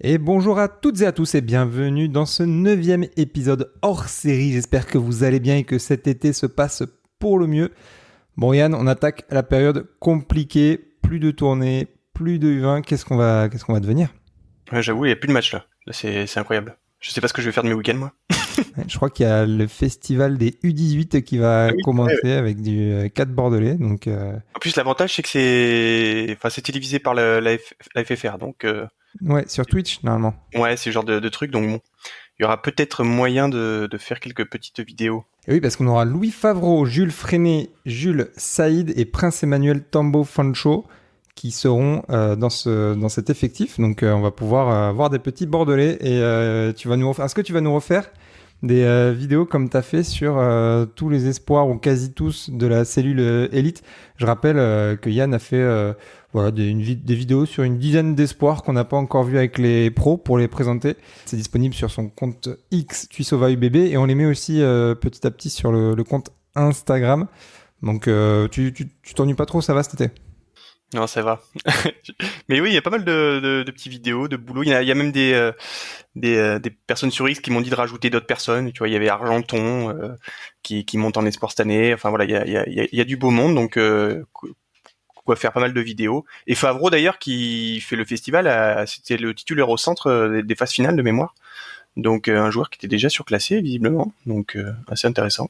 Et bonjour à toutes et à tous et bienvenue dans ce 9e épisode hors série. J'espère que vous allez bien et que cet été se passe pour le mieux. Bon Yann, on attaque la période compliquée, plus de tournées, plus de U20. Qu'est-ce qu'on va devenir? Ouais, j'avoue, il n'y a plus de match là. Là, c'est incroyable. Je sais pas ce que je vais faire de mes week-ends, moi. Ouais, je crois qu'il y a le festival des U18 qui va Ah oui, c'est vrai, ouais. commencer avec du 4 bordelais. Donc, En plus, l'avantage, c'est que c'est télévisé par la FFR. Donc, ouais, sur Twitch normalement. ouais, c'est le genre de truc. Donc, bon, il y aura peut-être moyen de faire quelques petites vidéos. Et oui, parce qu'on aura Louis Favreau, Jules Freinet, Jules Saïd et Prince Emmanuel Tambo Fancho qui seront dans cet effectif. Donc, on va pouvoir voir des petits bordelais. Et est-ce que tu vas nous refaire des vidéos comme tu as fait sur tous les espoirs ou quasi tous de la cellule élite? Je rappelle que Yann a fait des vidéos sur une dizaine d'espoirs qu'on n'a pas encore vu avec les pros pour les présenter. C'est disponible sur son compte X Tuisova UBB et on les met aussi petit à petit sur le compte Instagram. Donc tu t'ennuies pas trop, ça va cet été? Non, ça va. Mais oui, il y a pas mal de petites vidéos, de boulot. Il y a même des personnes sur X qui m'ont dit de rajouter d'autres personnes. Tu vois, il y avait Argenton qui monte en espoir cette année. Enfin voilà, il y a du beau monde. Donc, quoi faire pas mal de vidéos. Et Favreau d'ailleurs qui fait le festival, c'était le titulaire au centre des phases finales de mémoire. Donc un joueur qui était déjà surclassé visiblement. Donc assez intéressant.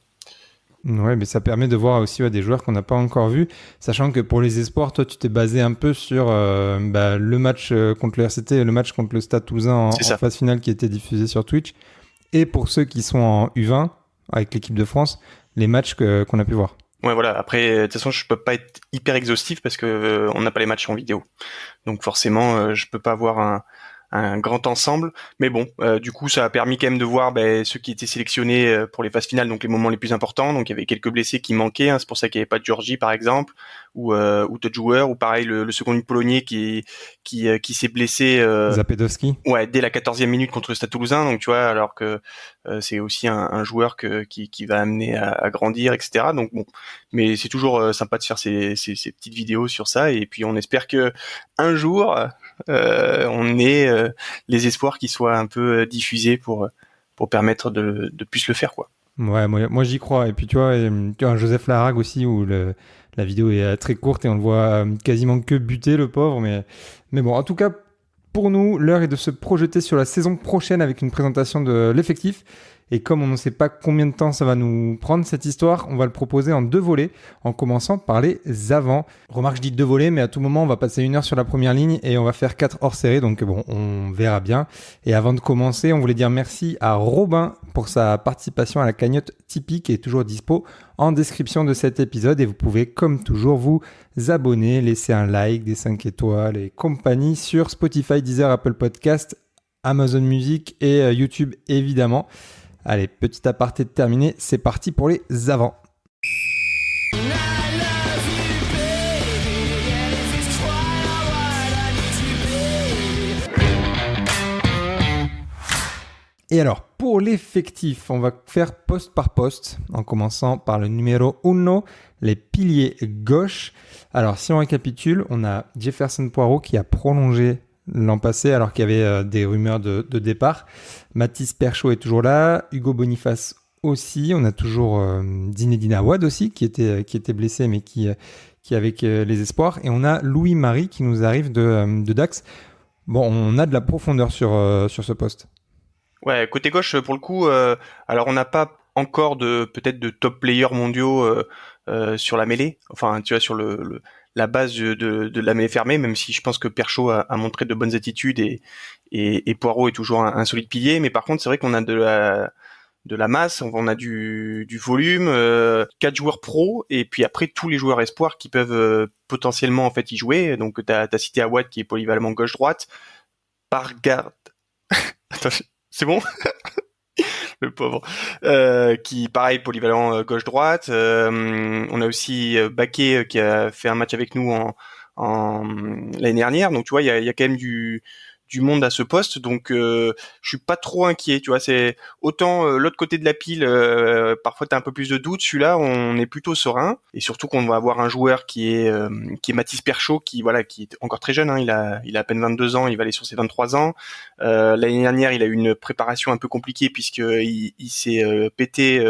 Ouais, mais ça permet de voir aussi des joueurs qu'on n'a pas encore vus, sachant que pour les espoirs, toi, tu t'es basé un peu sur le match contre le RCT et le match contre le Stade Toulousain C'est en ça. phase finale qui était diffusé sur Twitch. Et pour ceux qui sont en U20 avec l'équipe de France, les matchs qu'on a pu voir. Ouais voilà. Après de toute façon je peux pas être hyper exhaustif parce que on n'a pas les matchs en vidéo. Donc forcément je peux pas avoir un grand ensemble, mais bon, du coup ça a permis quand même de voir ceux qui étaient sélectionnés pour les phases finales, donc les moments les plus importants. Donc il y avait quelques blessés qui manquaient, hein, c'est pour ça qu'il n'y avait pas de Georgie par exemple, ou d'autres joueurs, ou pareil le second polonais qui s'est blessé Zapedowski. ouais dès la 14e minute contre le Stade Toulousain. Donc tu vois, alors que c'est aussi un joueur qui va amener à grandir, etc. Donc bon, mais c'est toujours sympa de faire ces petites vidéos sur ça, et puis on espère que un jour on ait les espoirs qui soient un peu diffusés pour permettre de plus le faire, quoi. Ouais, moi j'y crois. Et puis tu vois, Joseph Larrague aussi, où la vidéo est très courte et on le voit quasiment que buter, le pauvre. Mais bon, en tout cas, pour nous, l'heure est de se projeter sur la saison prochaine avec une présentation de l'effectif. Et comme on ne sait pas combien de temps ça va nous prendre cette histoire, on va le proposer en 2 volets, en commençant par les avants. Remarque, je dis 2 volets, mais à tout moment, on va passer 1 heure sur la première ligne et on va faire 4 hors série, donc bon, on verra bien. Et avant de commencer, on voulait dire merci à Robin pour sa participation à la cagnotte Tipeee qui est toujours dispo en description de cet épisode. Et vous pouvez, comme toujours, vous abonner, laisser un like, des 5 étoiles et compagnie sur Spotify, Deezer, Apple Podcast, Amazon Music et YouTube évidemment. Allez, petit aparté terminé, c'est parti pour les avants. Et alors, pour l'effectif, on va faire poste par poste, en commençant par le numéro 1, les piliers gauche. Alors, si on récapitule, on a Jefferson Poirot qui a prolongé l'an passé, alors qu'il y avait des rumeurs de départ. Mathis Perchaud est toujours là, Hugo Boniface aussi. On a toujours Zinedine Awad aussi, qui était blessé, mais qui est avec les espoirs. Et on a Louis-Marie qui nous arrive de Dax. Bon, on a de la profondeur sur ce poste. Ouais, côté gauche, pour le coup, alors on n'a pas encore peut-être de top players mondiaux sur la mêlée. Enfin, tu vois, sur la base de la mêlée fermée, même si je pense que Perchaud a montré de bonnes attitudes et Poirot est toujours un solide pilier. Mais par contre, c'est vrai qu'on a de la masse, on a du volume, 4 joueurs pros, et puis après tous les joueurs espoirs qui peuvent potentiellement en fait y jouer. Donc t'as cité Awad qui est polyvalement gauche-droite, Pargard. Attends, c'est bon? Le pauvre. Qui, pareil, polyvalent gauche-droite. On a aussi Baquet qui a fait un match avec nous en l'année dernière. Donc, tu vois, il y a quand même du monde à ce poste, donc je suis pas trop inquiet, tu vois. C'est autant l'autre côté de la pile, parfois t'as un peu plus de doutes. Celui-là, on est plutôt serein, et surtout qu'on va avoir un joueur qui est Mathis Perchaud, qui est encore très jeune, hein, il a à peine 22 ans, il va aller sur ses 23 ans. L'année dernière, il a eu une préparation un peu compliquée puisque il s'est pété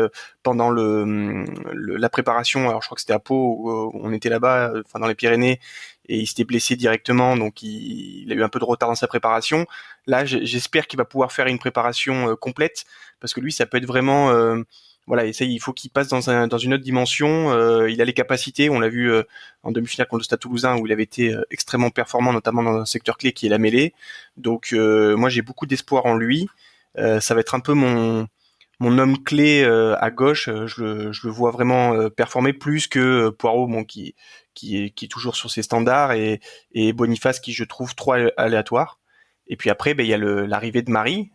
pendant la préparation. Alors je crois que c'était à Pau, où on était là-bas, enfin dans les Pyrénées, et il s'était blessé directement, donc il a eu un peu de retard dans sa préparation. Là, j'espère qu'il va pouvoir faire une préparation complète, parce que lui, ça peut être vraiment voilà, et ça, il faut qu'il passe dans une autre dimension. Il a les capacités, on l'a vu en demi-finale contre le Stade Toulousain, où il avait été extrêmement performant, notamment dans un secteur clé qui est la mêlée. Donc moi, j'ai beaucoup d'espoir en lui. Ça va être un peu mon homme clé à gauche. Je le vois vraiment performer plus que Poirot, bon, qui est toujours sur ses standards, et Boniface, qui je trouve trop aléatoire. Et puis après, il y a l'arrivée de Marie,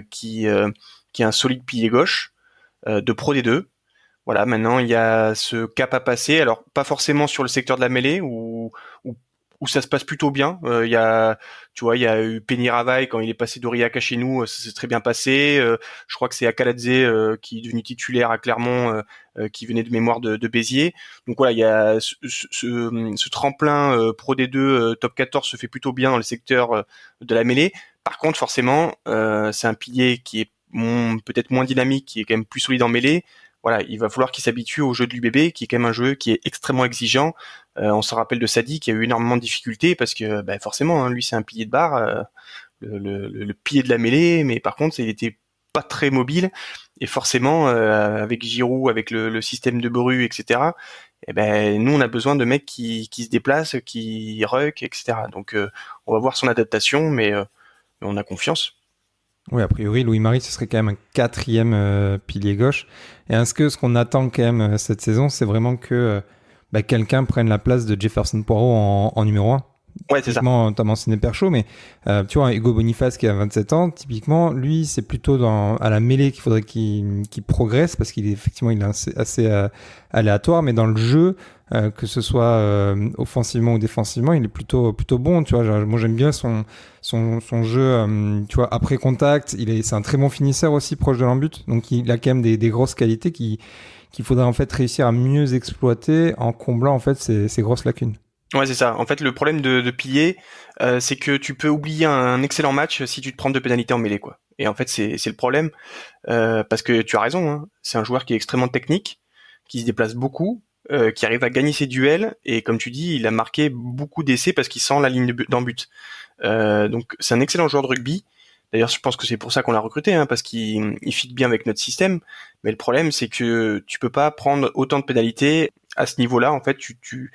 qui est un solide pilier gauche de Pro D2. Voilà, maintenant il y a ce cap à passer. Alors pas forcément sur le secteur de la mêlée où ça se passe plutôt bien. Tu vois, il y a eu Penny Ravaille quand il est passé d'Aurillac à chez nous, ça s'est très bien passé. Je crois que c'est Akaladze qui est devenu titulaire à Clermont, qui venait de mémoire de Béziers. Donc voilà, il y a ce tremplin Pro D2 top 14 se fait plutôt bien dans le secteur de la mêlée. Par contre, forcément, c'est un pilier qui est peut-être moins dynamique, qui est quand même plus solide en mêlée. Voilà, il va falloir qu'il s'habitue au jeu de l'UBB, qui est quand même un jeu qui est extrêmement exigeant. On se rappelle de Sadi, qui a eu énormément de difficultés, parce que forcément, hein, lui c'est un pilier de barre, le pilier de la mêlée, mais par contre il était pas très mobile, et forcément avec Giroud, avec le système de Bru, etc. Nous on a besoin de mecs qui se déplacent, qui ruck, etc. Donc on va voir son adaptation, mais on a confiance. Oui, a priori, Louis-Marie, ce serait quand même un quatrième pilier gauche. Et est-ce que ce qu'on attend quand même cette saison, c'est vraiment que quelqu'un prenne la place de Jefferson Poirot en numéro 1? Ouais, c'est ça. Typiquement, t'as mentionné Perchaud, mais tu vois, Hugo Boniface qui a 27 ans, typiquement, lui, c'est plutôt à la mêlée qu'il faudrait qu'il progresse, parce qu'il est effectivement il est assez aléatoire, mais dans le jeu, que ce soit offensivement ou défensivement, il est plutôt bon, tu vois. Moi, j'aime bien son jeu, tu vois, après contact. C'est un très bon finisseur aussi, proche de l'embut, donc il a quand même des grosses qualités qu'il faudrait en fait réussir à mieux exploiter en comblant en fait ces grosses lacunes. Ouais, c'est ça. En fait, le problème de pilier, c'est que tu peux oublier un excellent match si tu te prends de pénalités en mêlée, quoi. Et en fait, c'est le problème, parce que tu as raison, hein. C'est un joueur qui est extrêmement technique, qui se déplace beaucoup, qui arrive à gagner ses duels, et comme tu dis, il a marqué beaucoup d'essais parce qu'il sent la ligne d'en but. Donc, c'est un excellent joueur de rugby. D'ailleurs, je pense que c'est pour ça qu'on l'a recruté, hein, parce qu'il fit bien avec notre système. Mais le problème, c'est que tu peux pas prendre autant de pénalités à ce niveau-là. En fait, tu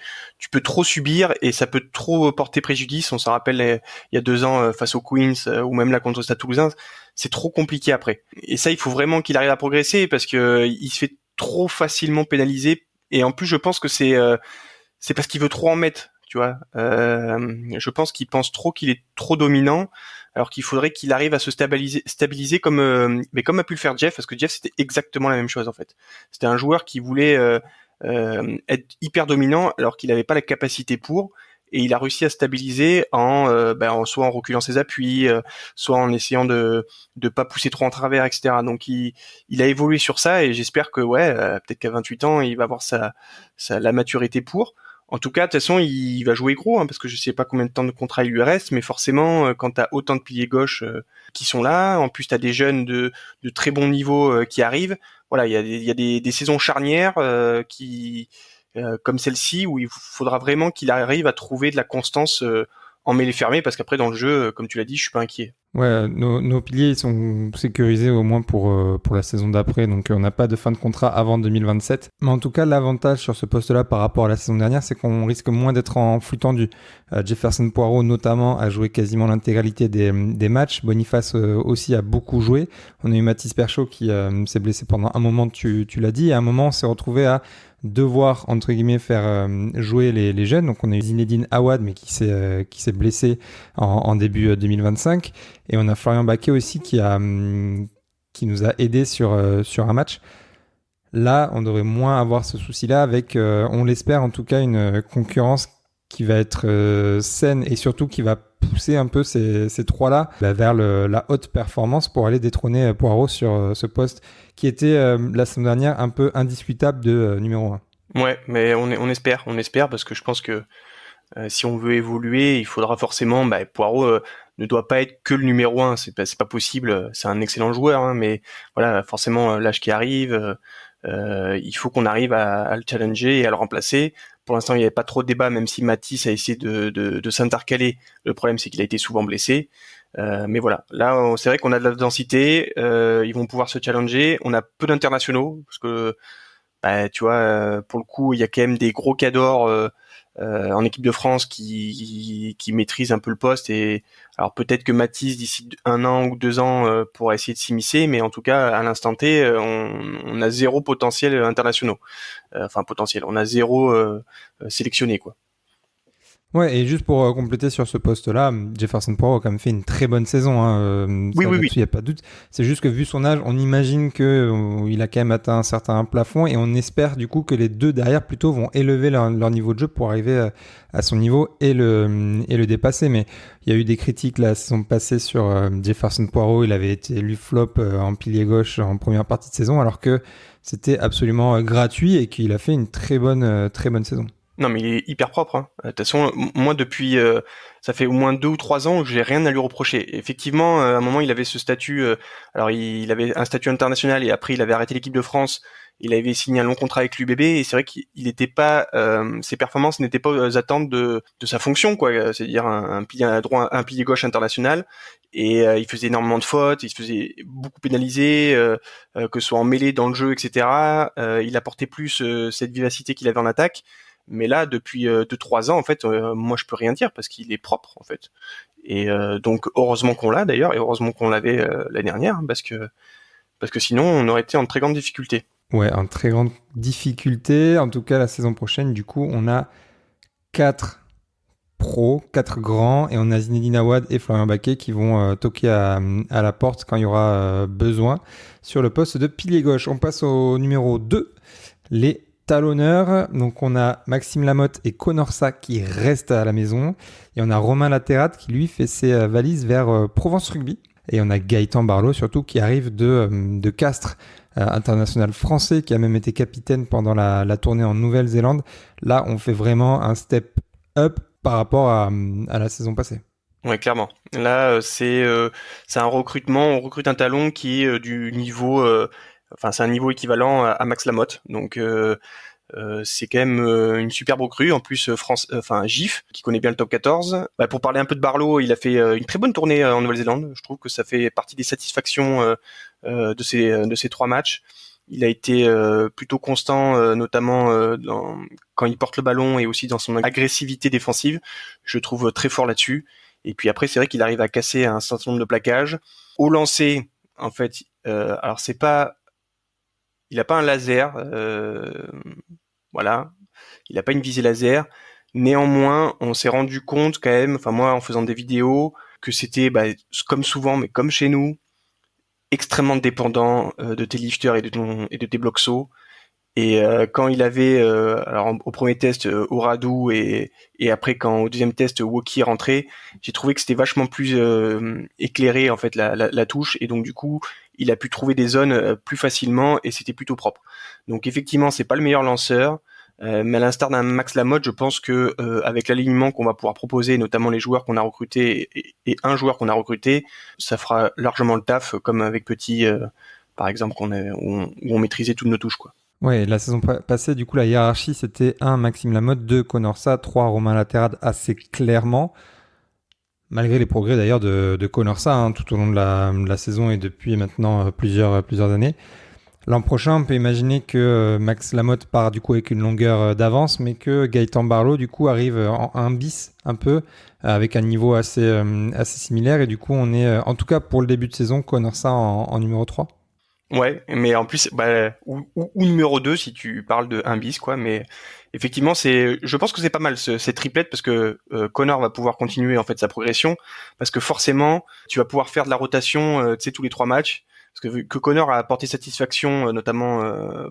peux trop subir, et ça peut trop porter préjudice. On s'en rappelle il y a 2 ans face aux Queens, ou même là contre le Stade Toulousain. C'est trop compliqué après. Et ça, il faut vraiment qu'il arrive à progresser, parce que il se fait trop facilement pénaliser. Et en plus, je pense que c'est parce qu'il veut trop en mettre. Tu vois, je pense qu'il pense trop qu'il est trop dominant, alors qu'il faudrait qu'il arrive à se stabiliser comme a pu le faire Jeff, parce que Jeff c'était exactement la même chose en fait. C'était un joueur qui voulait être hyper dominant alors qu'il n'avait pas la capacité pour, et il a réussi à stabiliser soit en reculant ses appuis, soit en essayant de pas pousser trop en travers, etc. Donc il a évolué sur ça, et j'espère que peut-être qu'à 28 ans il va avoir la maturité pour. En tout cas, de toute façon, il va jouer gros, hein, parce que je sais pas combien de temps de contrat il lui reste, mais forcément, quand t'as autant de piliers gauche qui sont là, en plus t'as des jeunes de très bon niveau qui arrivent. Voilà, il y a des saisons charnières comme celle-ci, où il faudra vraiment qu'il arrive à trouver de la constance en mêlée fermée, parce qu'après dans le jeu, comme tu l'as dit, je suis pas inquiet. Ouais, nos piliers ils sont sécurisés au moins pour la saison d'après, donc on n'a pas de fin de contrat avant 2027. Mais en tout cas, l'avantage sur ce poste-là par rapport à la saison dernière, c'est qu'on risque moins d'être en flux tendu. Jefferson Poirot notamment a joué quasiment l'intégralité des matchs. Boniface aussi a beaucoup joué. On a eu Mathis Perchaud qui s'est blessé pendant un moment, tu l'as dit, et à un moment on s'est retrouvé à devoir entre guillemets faire jouer les jeunes. Donc on a eu Zinedine Awad, mais qui s'est blessé en début 2025, et on a Florian Baquet aussi qui nous a aidé sur un match. Là, on devrait moins avoir ce souci-là avec, on l'espère en tout cas, une concurrence qui va être saine et surtout qui va pousser un peu ces trois-là vers la haute performance pour aller détrôner Poirot sur ce poste qui était la semaine dernière un peu indiscutable de numéro 1. Ouais, mais on espère parce que je pense que si on veut évoluer, il faudra forcément, Poirot ne doit pas être que le numéro 1, c'est pas possible, c'est un excellent joueur, hein, mais voilà, forcément l'âge qui arrive, il faut qu'on arrive à le challenger et à le remplacer. Pour l'instant, il n'y avait pas trop de débat, même si Matisse a essayé de s'intercaler. Le problème, c'est qu'il a été souvent blessé. Mais voilà, là, c'est vrai qu'on a de la densité, ils vont pouvoir se challenger. On a peu d'internationaux, parce que, tu vois, pour le coup, il y a quand même des gros cadors en équipe de France qui maîtrisent un peu le poste. Et alors peut-être que Matisse, d'ici 1 an ou 2 ans, pourra essayer de s'immiscer, mais en tout cas, à l'instant T, on a zéro potentiel internationaux. Enfin, potentiel, on a zéro sélectionné, quoi. Ouais, et juste pour compléter sur ce poste-là, Jefferson Poirot a quand même fait une très bonne saison. Hein, Oui, ça, oui, là-dessus, oui. il n'y a pas de doute. C'est juste que vu son âge, on imagine que il a quand même atteint un certain plafond et on espère du coup que les deux derrière plutôt vont élever leur niveau de jeu pour arriver à son niveau et le dépasser. Mais il y a eu des critiques la saison passée sur Jefferson Poirot. Il avait été élu flop en pilier gauche en première partie de saison alors que c'était absolument gratuit et qu'il a fait une très bonne saison. Non, mais il est hyper propre, hein. De toute façon, moi depuis, ça fait au moins 2 ou 3 ans que j'ai rien à lui reprocher. Effectivement, à un moment, il avait ce statut. Alors, il avait un statut international et après, il avait arrêté l'équipe de France. Il avait signé un long contrat avec l'UBB et c'est vrai qu'il n'était pas, ses performances n'étaient pas aux attentes de sa fonction, quoi. C'est-à-dire un pilier droit, un pilier gauche international. Et il faisait énormément de fautes, il se faisait beaucoup pénaliser, que ce soit en mêlée, dans le jeu, etc. Il apportait plus cette vivacité qu'il avait en attaque. Mais là, depuis 2-3 ans, en fait, moi, je peux rien dire parce qu'il est propre, en fait. Et donc, heureusement qu'on l'a d'ailleurs, et heureusement qu'on l'avait l'année dernière, hein, parce que sinon, on aurait été en très grande difficulté. Ouais, en très grande difficulté. En tout cas, la saison prochaine, du coup, on a 4 pros, 4 grands, et on a Zinedine Awad et Florian Baquet qui vont toquer à la porte quand il y aura besoin sur le poste de pilier gauche. On passe au numéro 2, les talonneurs. Donc on a Maxime Lamotte et Conorsa qui restent à la maison. Et on a Romain Laterate qui lui fait ses valises vers Provence Rugby. Et on a Gaëtan Barlow surtout qui arrive de Castres, international français qui a même été capitaine pendant la tournée en Nouvelle-Zélande. Là on fait vraiment un step up par rapport à la saison passée. Ouais, clairement. Là, c'est un recrutement. On recrute un talon qui est du niveau. Enfin, c'est un niveau équivalent à Max Lamotte. Donc, c'est quand même une superbe recrue. En plus, enfin GIF, qui connaît bien le top 14. Pour parler un peu de Barlow, il a fait une très bonne tournée en Nouvelle-Zélande. Je trouve que ça fait partie des satisfactions de ces 3 matchs. Il a été plutôt constant, notamment quand il porte le ballon et aussi dans son agressivité défensive. Je trouve très fort là-dessus. Et puis après, c'est vrai qu'il arrive à casser un certain nombre de plaquages. Au lancer, en fait, alors c'est pas, il a pas un laser, voilà, il a pas une visée laser. Néanmoins, on s'est rendu compte quand même, enfin moi en faisant des vidéos, que c'était comme souvent, mais comme chez nous, extrêmement dépendant de tes lifters et de tes blocs sauts. Et quand il avait, alors au premier test, Oradou et après quand au deuxième test, Woki est rentré, j'ai trouvé que c'était vachement plus éclairé en fait la touche et donc du coup il a pu trouver des zones plus facilement et c'était plutôt propre. Donc effectivement c'est pas le meilleur lanceur, mais à l'instar d'un Max Lamotte, je pense que avec l'alignement qu'on va pouvoir proposer, notamment les joueurs qu'on a recrutés et un joueur qu'on a recruté, ça fera largement le taf comme avec Petit par exemple où on maîtrisait toutes nos touches quoi. Ouais, la saison passée, du coup, la hiérarchie, c'était 1, Maxime Lamotte, 2, Conorsa, 3, Romain Laterade, assez clairement. Malgré les progrès d'ailleurs de Conorsa tout au long de la saison et depuis maintenant plusieurs années. L'an prochain, on peut imaginer que Max Lamotte part du coup avec une longueur d'avance, mais que Gaëtan Barlow du coup arrive en 1 bis un peu, avec un niveau assez similaire. Et du coup, on est, en tout cas pour le début de saison, Conorsa en numéro 3. Ouais, mais en plus, ou numéro 2 si tu parles de 1 bis, quoi. Mais effectivement, je pense que c'est pas mal cette triplette parce que Connor va pouvoir continuer en fait sa progression parce que forcément, tu vas pouvoir faire de la rotation, tu sais, tous les 3 matchs. parce que vu que Connor a apporté satisfaction, notamment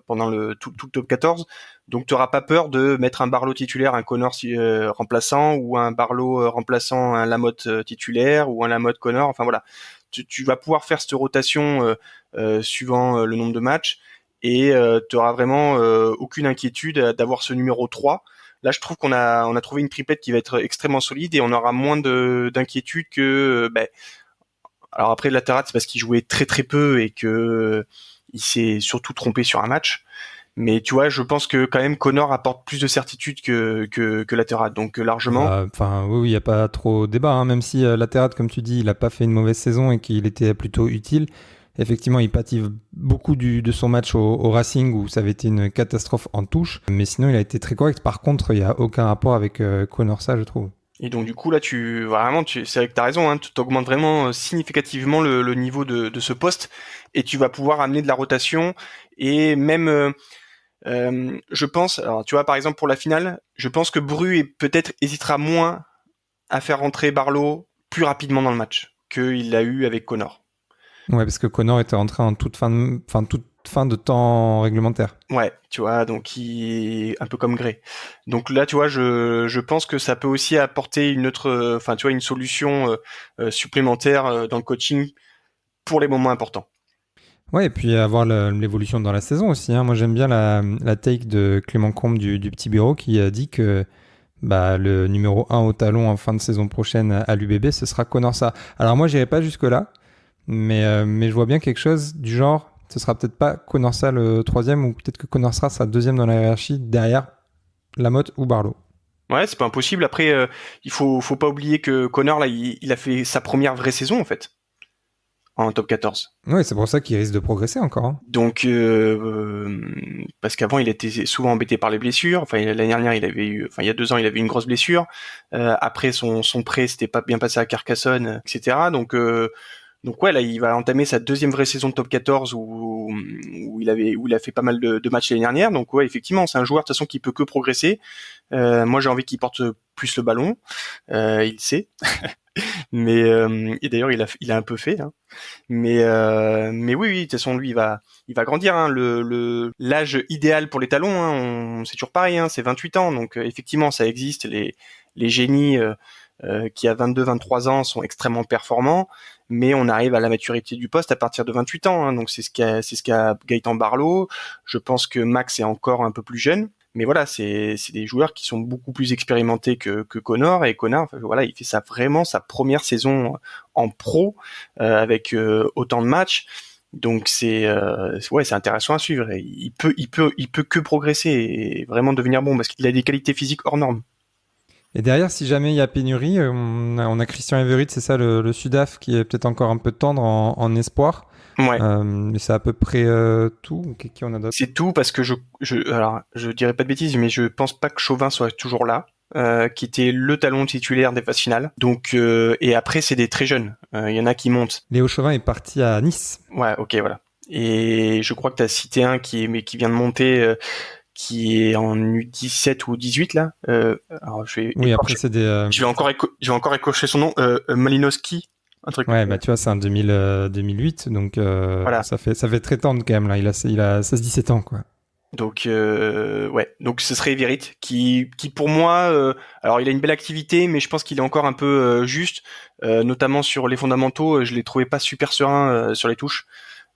pendant tout le top 14, donc tu n'auras pas peur de mettre un Barlow titulaire, un Connor remplaçant, ou un Barlow remplaçant un Lamotte titulaire, ou un Lamotte Connor, enfin voilà. Tu vas pouvoir faire cette rotation suivant le nombre de matchs, et tu auras vraiment aucune inquiétude d'avoir ce numéro 3. Là, je trouve qu'on a trouvé une triplette qui va être extrêmement solide, et on aura moins d'inquiétude que alors après, Laterat, c'est parce qu'il jouait très très peu et que il s'est surtout trompé sur un match. Mais tu vois, je pense que quand même Connor apporte plus de certitude que Laterat, donc largement. Enfin, oui, il n'y a pas trop débat, hein, même si Laterat, comme tu dis, il n'a pas fait une mauvaise saison et qu'il était plutôt utile. Effectivement, il pâtit beaucoup de son match au Racing où ça avait été une catastrophe en touche. Mais sinon, il a été très correct. Par contre, il n'y a aucun rapport avec Connor, ça, je trouve. Et donc du coup là, c'est vrai que t'as raison, hein, tu augmentes vraiment significativement le niveau de ce poste, et tu vas pouvoir amener de la rotation, et même je pense, alors tu vois par exemple pour la finale, je pense que Bru peut-être hésitera moins à faire rentrer Barlow plus rapidement dans le match qu'il l'a eu avec Connor. Ouais, parce que Connor était rentré en toute fin de temps réglementaire. Ouais, tu vois, donc il est un peu comme Gray. Donc là, tu vois, je pense que ça peut aussi apporter une autre, enfin, tu vois, une solution supplémentaire dans le coaching pour les moments importants. Ouais, et puis avoir l'évolution dans la saison aussi, hein. Moi, j'aime bien la take de Clément Combe du Petit Bureau qui a dit que le numéro 1 au talon en fin de saison prochaine à l'UBB, ce sera Connor Sarr. Alors moi, j'irai pas jusque-là, mais je vois bien quelque chose du genre, ce sera peut-être pas Connor Sarr le troisième, ou peut-être que Connor Sarr sera deuxième dans la hiérarchie derrière Lamotte ou Barlow. Ouais, c'est pas impossible. Après, il faut pas oublier que Connor là, il a fait sa première vraie saison en fait en top 14. Ouais, c'est pour ça qu'il risque de progresser encore, hein. Donc, parce qu'avant, il était souvent embêté par les blessures. Enfin, l'année dernière, il y a 2 ans, il avait une grosse blessure. Après, son prêt, c'était pas bien passé à Carcassonne, etc. Donc ouais, là, il va entamer sa deuxième vraie saison de top 14 où il a fait pas mal de matchs l'année dernière. Donc ouais, effectivement, c'est un joueur de toute façon qui peut que progresser. Moi, j'ai envie qu'il porte plus le ballon. Il sait. Mais et d'ailleurs, il a un peu fait, hein. Mais oui, de toute façon, lui, il va grandir, hein. L'âge idéal pour les talons, hein, c'est toujours pareil, hein, c'est 28 ans. Donc, effectivement, ça existe. Les génies qui, à 22, 23 ans, sont extrêmement performants. Mais on arrive à la maturité du poste à partir de 28 ans, hein. Donc, c'est ce qu'a Gaëtan Barlow. Je pense que Max est encore un peu plus jeune. Mais voilà, c'est des joueurs qui sont beaucoup plus expérimentés que Connor, et Connor, voilà, il fait vraiment sa première saison en pro avec autant de matchs. Donc c'est intéressant à suivre. Et il peut que progresser et vraiment devenir bon parce qu'il a des qualités physiques hors normes. Et derrière, si jamais il y a pénurie, on a Christian Everett, c'est ça, le Sudaf, qui est peut-être encore un peu tendre en espoir. Ouais. Mais c'est à peu près tout. Qui on a d'autre? C'est tout parce que alors je dirais pas de bêtises, mais je pense pas que Chauvin soit toujours là. Qui était le talon titulaire des phases finales. Donc et après c'est des très jeunes. Il y en a qui montent. Léo Chauvin est parti à Nice. Ouais, ok, voilà. Et je crois que tu as cité un qui vient de monter, qui est en U17 ou 18 là. Alors Oui, après c'est des. Je vais encore écorcher son nom. Malinowski, un truc. Ouais, tu vois, c'est en 2008, donc Voilà. ça fait très tendre quand même là. Il a 16-17 ans, quoi. Donc ouais, donc ce serait Everett qui pour moi, alors il a une belle activité, mais je pense qu'il est encore un peu juste, notamment sur les fondamentaux. Je l'ai trouvé pas super serein sur les touches.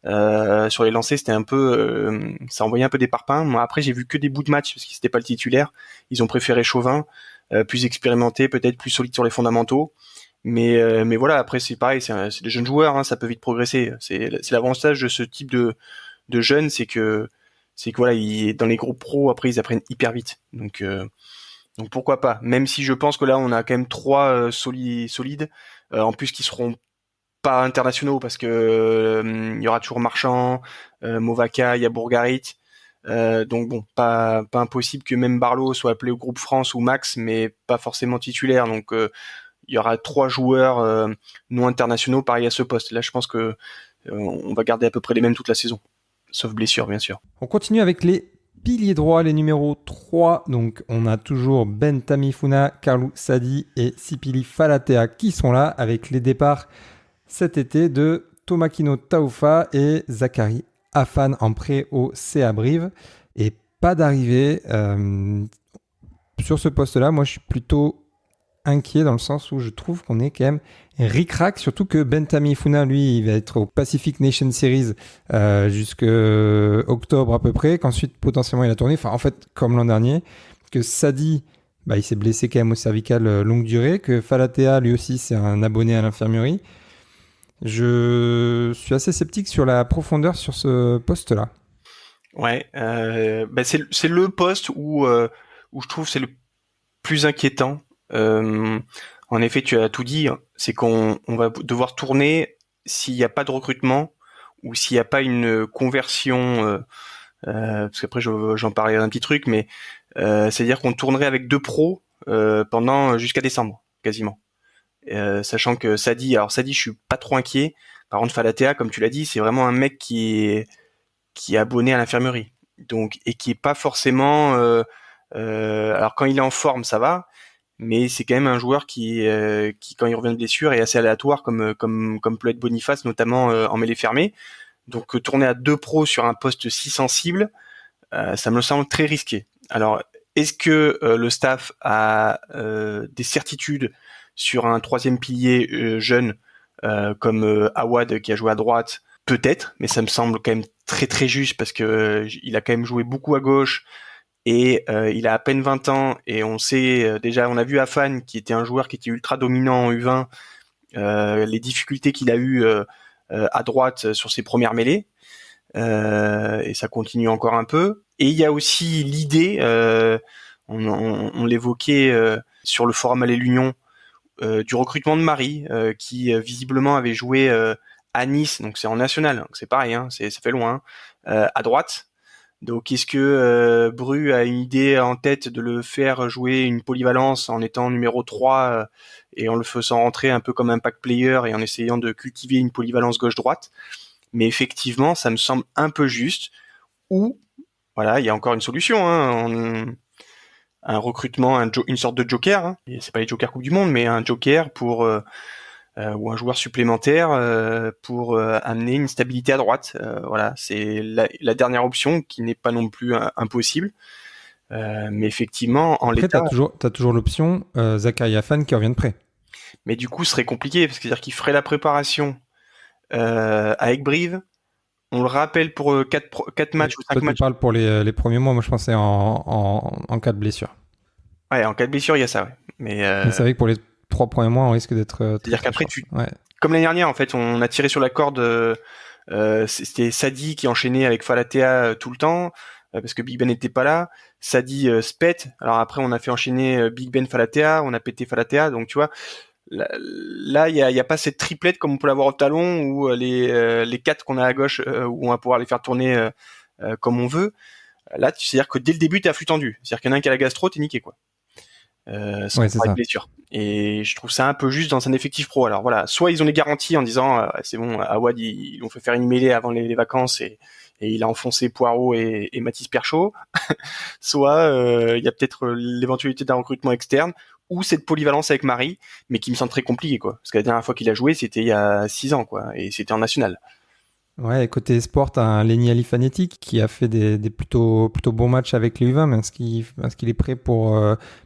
Sur les lancers, c'était un peu, ça envoyait un peu des parpaings. Moi, après, j'ai vu que des bouts de match parce qu'il n'était pas le titulaire. Ils ont préféré Chauvin, plus expérimenté, peut-être plus solide sur les fondamentaux. Mais voilà, après c'est pareil, c'est des jeunes joueurs, hein, ça peut vite progresser. C'est l'avantage de ce type de jeunes, c'est que voilà, dans les groupes pro, après ils apprennent hyper vite. Donc pourquoi pas. Même si je pense que là, on a quand même 3 solides, en plus qui seront pas internationaux parce que il y aura toujours Marchand, Movaca, il y a Bourgarit. Donc bon, pas impossible que même Barlow soit appelé au groupe France ou Max, mais pas forcément titulaire. Donc il y aura 3 joueurs non internationaux pareil à ce poste. Là, je pense que on va garder à peu près les mêmes toute la saison, sauf blessure bien sûr. On continue avec les piliers droits, les numéros 3. Donc on a toujours Ben Tamifuna, Carlou Sadi et Sipili Falatea qui sont là avec les départs cet été de Tomakino Taufa et Zachary Afan en prêt au CA Brive. Et pas d'arrivée sur ce poste-là. Moi, je suis plutôt inquiet dans le sens où je trouve qu'on est quand même ric-rac, surtout que Bentami Funa, lui, il va être au Pacific Nation Series jusqu'à octobre à peu près, qu'ensuite potentiellement il a tourné, enfin en fait comme l'an dernier, que Sadi, il s'est blessé quand même au cervical longue durée, que Falatea, lui aussi, c'est un abonné à l'infirmerie. Je suis assez sceptique sur la profondeur sur ce poste-là. Ouais, c'est le poste où je trouve c'est le plus inquiétant. En effet, tu as tout dit, c'est qu'on va devoir tourner s'il n'y a pas de recrutement ou s'il n'y a pas une conversion, parce qu'après j'en parlais d'un petit truc, mais c'est-à-dire qu'on tournerait avec 2 pros pendant jusqu'à décembre, quasiment. Sachant que Sadi, je suis pas trop inquiet. Par contre, Falatea, comme tu l'as dit, c'est vraiment un mec qui est abonné à l'infirmerie, donc et qui est pas forcément. Alors quand il est en forme, ça va, mais c'est quand même un joueur qui quand il revient de blessure est assez aléatoire, comme peut être Boniface, notamment en mêlée fermée. Donc tourner à 2 pros sur un poste si sensible, ça me semble très risqué. Alors est-ce que le staff a des certitudes sur un troisième pilier jeune comme Awad qui a joué à droite? Peut-être, mais ça me semble quand même très très juste parce que il a quand même joué beaucoup à gauche et il a à peine 20 ans et on sait déjà, on a vu Afan qui était un joueur qui était ultra dominant en U20, les difficultés qu'il a eu à droite sur ses premières mêlées et ça continue encore un peu. Et il y a aussi l'idée, on l'évoquait sur le forum Allez l'Union, du recrutement de Marie qui visiblement avait joué à Nice, donc c'est en national, donc c'est pareil, hein, ça fait loin, à droite. Donc est-ce que Bru a une idée en tête de le faire jouer une polyvalence en étant numéro 3 et en le faisant rentrer un peu comme un pack player et en essayant de cultiver une polyvalence gauche-droite? Mais effectivement, ça me semble un peu juste. Ou, voilà, il y a encore une solution, hein, un recrutement, une sorte de joker, hein. Et c'est pas les jokers Coupe du Monde, mais un joker pour ou un joueur supplémentaire pour amener une stabilité à droite. Voilà, c'est la dernière option qui n'est pas non plus impossible. Mais effectivement, en Après, l'état. T'as toujours l'option Zachary Afan qui revient de prêt. Mais du coup, ce serait compliqué, parce que c'est-à-dire qu'il ferait la préparation avec Brive. On le rappelle pour 4 matchs ou 5 Toi, tu matchs. parles pour les premiers mois. Moi, je pensais en cas de blessure. Ouais, en cas de blessure, il y a ça, ouais. Mais c'est vrai que pour les 3 premiers mois, on risque d'être c'est-à-dire très qu'après, short. Ouais. comme l'année dernière, en fait, on a tiré sur la corde. C'était Sadi qui enchaînait avec Falatea tout le temps parce que Big Ben n'était pas là. Sadi se pète. Alors après, on a fait enchaîner Big Ben Falatea, on a pété Falatea. Donc tu vois, là il y a pas cette triplette comme on peut l'avoir au talon où les 4 qu'on a à gauche où on va pouvoir les faire tourner comme on veut. Là, c'est-à-dire que dès le début, t'es à flux tendu. C'est-à-dire qu'il y en a un qui a la gastro, t'es niqué quoi. Sans Ouais, c'est parler de ça. blessure. Et je trouve ça un peu juste dans un effectif pro. Alors voilà, soit ils ont les garanties en disant c'est bon, Awad ils l'ont fait faire une mêlée avant les vacances et il a enfoncé Poirot et Mathis Perchaud, soit il y a peut-être l'éventualité d'un recrutement externe ou cette polyvalence avec Marie, mais qui me semble très compliqué quoi. Parce que la dernière fois qu'il a joué, c'était il y a 6 ans quoi, et c'était en national. Ouais, et côté sport, t'as un Lenny Alifanetti qui a fait des plutôt bons matchs avec les U20, mais est-ce qu'il est prêt pour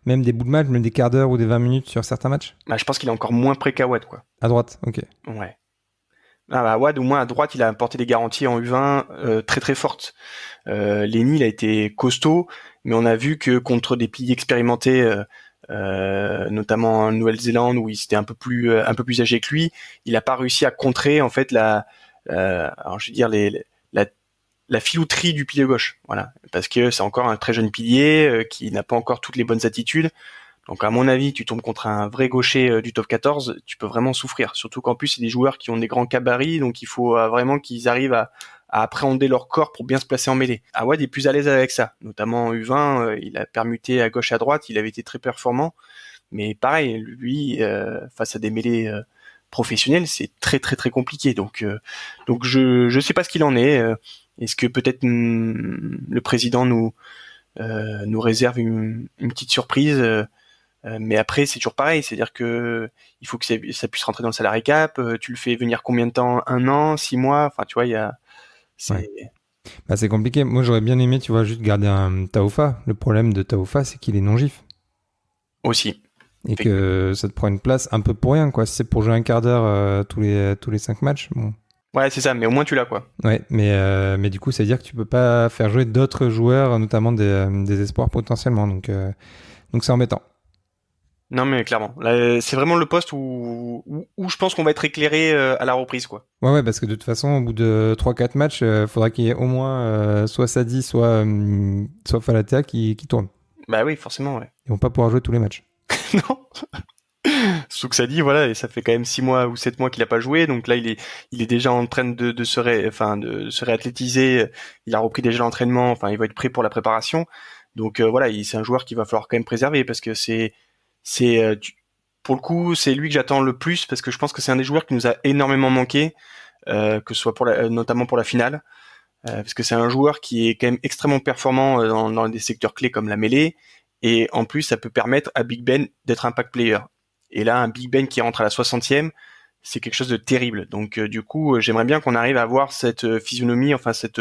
même des bouts de match, même des quarts d'heure ou des 20 minutes sur certains matchs? Bah, je pense qu'il est encore moins prêt qu'Awad quoi. À droite, ok. Ouais. Ah bah, Awad, au moins à droite, il a apporté des garanties en U20 très très fortes. Lenny, il a été costaud, mais on a vu que contre des piliers expérimentés, notamment en Nouvelle-Zélande où il était un peu plus âgé que lui, il a pas réussi à contrer en fait alors je veux dire la filouterie du pilier gauche, voilà, parce que c'est encore un très jeune pilier qui n'a pas encore toutes les bonnes attitudes. Donc à mon avis, tu tombes contre un vrai gaucher du top 14, tu peux vraiment souffrir. Surtout qu'en plus, c'est des joueurs qui ont des grands gabarits, donc il faut vraiment qu'ils arrivent à appréhender leur corps pour bien se placer en mêlée. Awad est plus à l'aise avec ça, notamment en U20, il a permuté à gauche à droite, il avait été très performant. Mais pareil, lui, face à des mêlées professionnelles, c'est très très très compliqué. Donc je sais pas ce qu'il en est. Est-ce que peut-être le président nous réserve une petite surprise Mais après, c'est toujours pareil, c'est-à-dire que il faut que ça puisse rentrer dans le salary cap. Tu le fais venir combien de temps? 1 an, 6 mois? Enfin, tu vois, Ouais. c'est Bah, c'est compliqué. Moi, j'aurais bien aimé, tu vois, juste garder un Taufa. Le problème de Taufa, c'est qu'il est non-gif. aussi. Et que ça te prend une place un peu pour rien, quoi. Si c'est pour jouer un quart d'heure tous les 5 matchs, bon. Ouais, c'est ça, mais au moins tu l'as, quoi. Ouais, mais du coup, ça veut dire que tu peux pas faire jouer d'autres joueurs, notamment des espoirs potentiellement. Donc c'est embêtant. Non, mais clairement. Là, c'est vraiment le poste où je pense qu'on va être éclairé à la reprise, quoi. Ouais, parce que de toute façon, au bout de 3-4 matchs, faudra qu'il y ait au moins soit Sadi, soit Falatea qui tournent. Bah oui, forcément, ouais. Ils vont pas pouvoir jouer tous les matchs. Non. Surtout que ça dit, voilà, et ça fait quand même 6 mois ou 7 mois qu'il a pas joué, donc là il est déjà en train de se réathlétiser. Il a repris déjà l'entraînement, enfin il va être prêt pour la préparation. Donc voilà, c'est un joueur qu'il va falloir quand même préserver parce que c'est pour le coup c'est lui que j'attends le plus parce que je pense que c'est un des joueurs qui nous a énormément manqué, que ce soit notamment pour la finale, parce que c'est un joueur qui est quand même extrêmement performant dans des secteurs clés comme la mêlée, et en plus ça peut permettre à Big Ben d'être un pack player. Et là, un Big Ben qui rentre à la 60e, c'est quelque chose de terrible. Donc du coup, j'aimerais bien qu'on arrive à avoir cette physionomie, enfin cette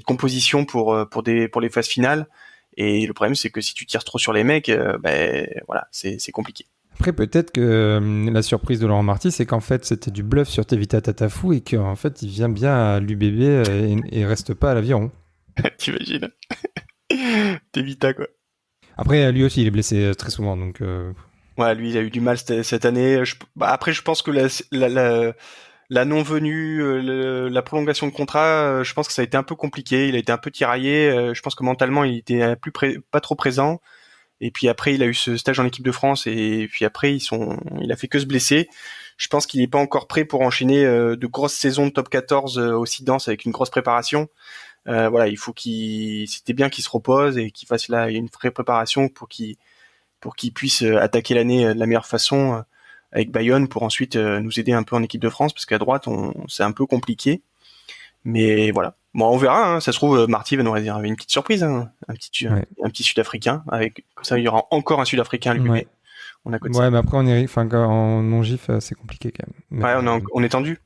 composition pour les phases finales. Et le problème, c'est que si tu tires trop sur les mecs, ben voilà, c'est compliqué. Après, peut-être que la surprise de Laurent Marty, c'est qu'en fait, c'était du bluff sur Tevita Tatafou et qu'en fait, il vient bien à l'UBB et reste pas à l'Aviron. T'imagines? T'es vita, quoi. Après, lui aussi, il est blessé très souvent, donc Ouais, lui, il a eu du mal cette année. Bah, après, je pense que la non-venue, la prolongation de contrat, je pense que ça a été un peu compliqué. Il a été un peu tiraillé. Je pense que mentalement, il était pas trop présent. Et puis après, il a eu ce stage en équipe de France. Et puis après, il a fait que se blesser. Je pense qu'il n'est pas encore prêt pour enchaîner de grosses saisons de top 14 aussi denses avec une grosse préparation. Voilà, c'était bien qu'il se repose et qu'il fasse là une vraie préparation pour qu'il puisse attaquer l'année de la meilleure façon avec Bayonne pour ensuite nous aider un peu en équipe de France parce qu'à droite c'est un peu compliqué, mais voilà, bon on verra, hein. Ça se trouve Marty va nous réserver une petite surprise, hein. ouais. Un petit Sud-Africain avec, comme ça il y aura encore un Sud-Africain à l'UBB. Ouais. On a quoi de ça. Ouais, mais après, en non-gif, c'est compliqué quand même. Ouais, on est tendu.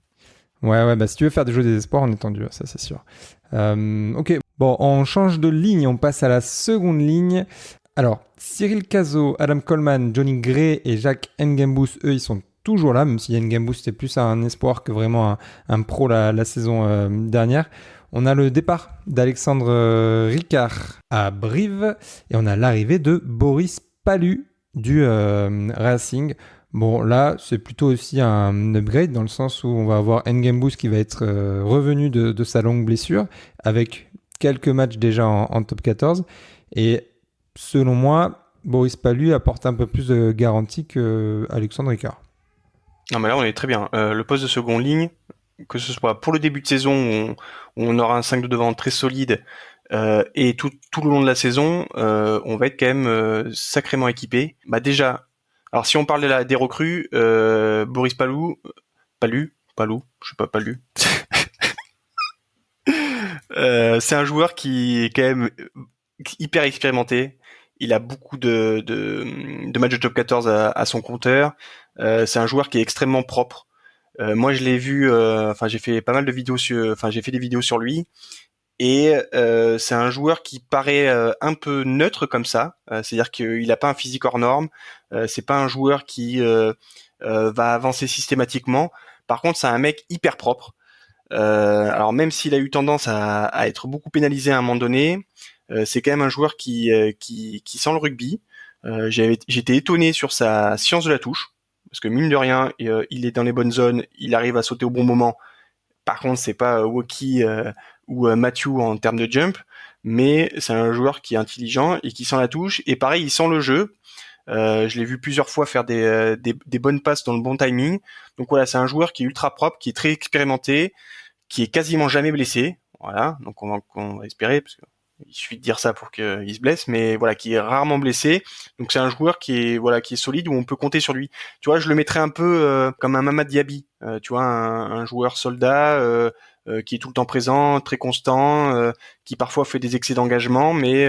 Ouais, bah si tu veux faire des jeux des espoirs, on est tendu, ça c'est sûr. Ok, bon, on change de ligne, on passe à la seconde ligne. Alors, Cyril Cazot, Adam Coleman, Johnny Gray et Jacques Ngembous, eux, ils sont toujours là, même si Ngembous c'était plus un espoir que vraiment un pro la saison dernière. On a le départ d'Alexandre Ricard à Brive et on a l'arrivée de Boris Palu du Racing. Bon, là, c'est plutôt aussi un upgrade dans le sens où on va avoir Ngembous qui va être revenu de sa longue blessure avec quelques matchs déjà en top 14. Et selon moi, Boris Palu apporte un peu plus de garantie qu'Alexandre Ricard. Non mais là on est très bien. Le poste de seconde ligne, que ce soit pour le début de saison où on aura un 5 de devant très solide, et tout le long de la saison, on va être quand même sacrément équipé. Bah déjà, alors si on parle des recrues, Boris Palou, je sais pas, Palu. C'est un joueur qui est quand même hyper expérimenté. Il a beaucoup de matchs de top 14 à son compteur. C'est un joueur qui est extrêmement propre. Moi, je l'ai vu. Enfin, j'ai fait pas mal de vidéos j'ai fait des vidéos sur lui. Et c'est un joueur qui paraît un peu neutre comme ça. C'est-à-dire qu'il a pas un physique hors norme. C'est pas un joueur qui va avancer systématiquement. Par contre, c'est un mec hyper propre. Alors même s'il a eu tendance à être beaucoup pénalisé à un moment donné, c'est quand même un joueur qui sent le rugby. J'étais étonné sur sa science de la touche, parce que mine de rien, il est dans les bonnes zones, il arrive à sauter au bon moment. Par contre, c'est pas Woki ou Matthew en termes de jump, mais c'est un joueur qui est intelligent et qui sent la touche. Et pareil, il sent le jeu. Je l'ai vu plusieurs fois faire des bonnes passes dans le bon timing. Donc voilà, c'est un joueur qui est ultra propre, qui est très expérimenté, qui est quasiment jamais blessé. Voilà, donc on va espérer, parce que il suffit de dire ça pour qu'il se blesse, mais voilà, qui est rarement blessé. Donc c'est un joueur qui est solide, où on peut compter sur lui. Tu vois, je le mettrais un peu comme un Mamad Diaby, tu vois, un joueur soldat, qui est tout le temps présent, très constant, qui parfois fait des excès d'engagement, mais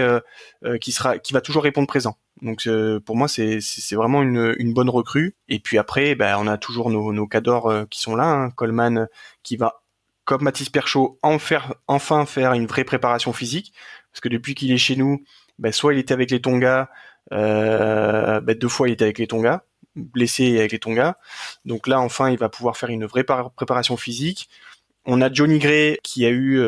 qui va toujours répondre présent. Donc pour moi c'est vraiment une bonne recrue. Et puis après, on a toujours nos cadors qui sont là, hein. Coleman qui va, comme Mathis Perchaud, enfin faire une vraie préparation physique, parce que depuis qu'il est chez nous, soit il était avec les Tonga, 2 fois il était avec les Tonga, blessé avec les Tonga. Donc là, enfin, il va pouvoir faire une vraie préparation physique. On a Johnny Gray qui a eu,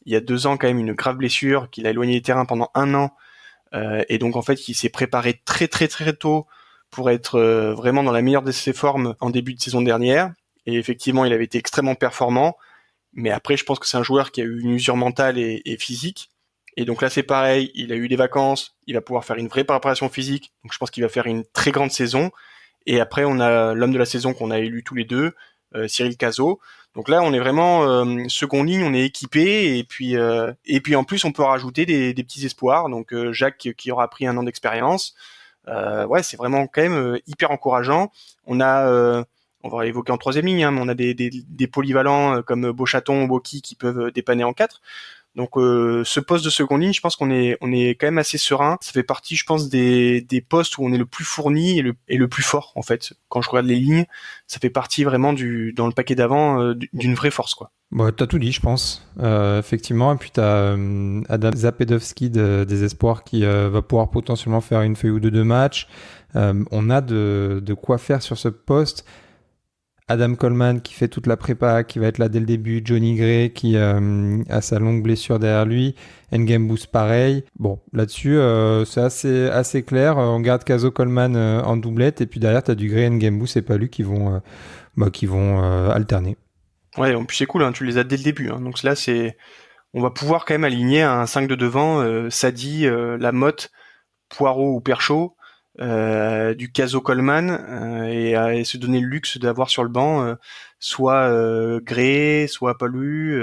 il y a 2 ans quand même, une grave blessure, qui l'a éloigné des terrains pendant 1 an. Et donc en fait, il s'est préparé très très très tôt pour être vraiment dans la meilleure de ses formes en début de saison dernière. Et effectivement, il avait été extrêmement performant. Mais après, je pense que c'est un joueur qui a eu une usure mentale et physique. Et donc là, c'est pareil, il a eu des vacances, il va pouvoir faire une vraie préparation physique. Donc je pense qu'il va faire une très grande saison. Et après, on a l'homme de la saison qu'on a élu tous les deux, Cyril Cazot. Donc là, on est vraiment seconde ligne, on est équipé. Et puis en plus, on peut rajouter des petits espoirs. Donc Jacques qui aura pris 1 an d'expérience. Ouais, c'est vraiment quand même hyper encourageant. On va évoquer en troisième ligne, hein, mais on a des polyvalents comme Beauchaton ou Boki qui peuvent dépanner en 4. Donc ce poste de seconde ligne, je pense qu'on est quand même assez serein. Ça fait partie, je pense, des postes où on est le plus fourni et le plus fort en fait. Quand je regarde les lignes, ça fait partie vraiment dans le paquet d'avant d'une vraie force, quoi. Bon, t'as tout dit, je pense. Effectivement, et puis t'as Adam Zapedowski des Espoirs qui va pouvoir potentiellement faire une feuille ou deux de match. On a de quoi faire sur ce poste. Adam Coleman qui fait toute la prépa, qui va être là dès le début. Johnny Gray qui a sa longue blessure derrière lui. Ngembous pareil. Bon, là-dessus, c'est assez clair. On garde Caso Coleman en doublette. Et puis derrière, t'as du Gray, Ngembous et Palu qui vont alterner. Ouais, en plus c'est cool, hein, tu les as dès le début. Hein. Donc là, on va pouvoir quand même aligner un 5 de devant, Sadi, Lamotte, Poirot ou Perchaud. Du Caso Coleman et se donner le luxe d'avoir sur le banc soit Gray, soit Palu.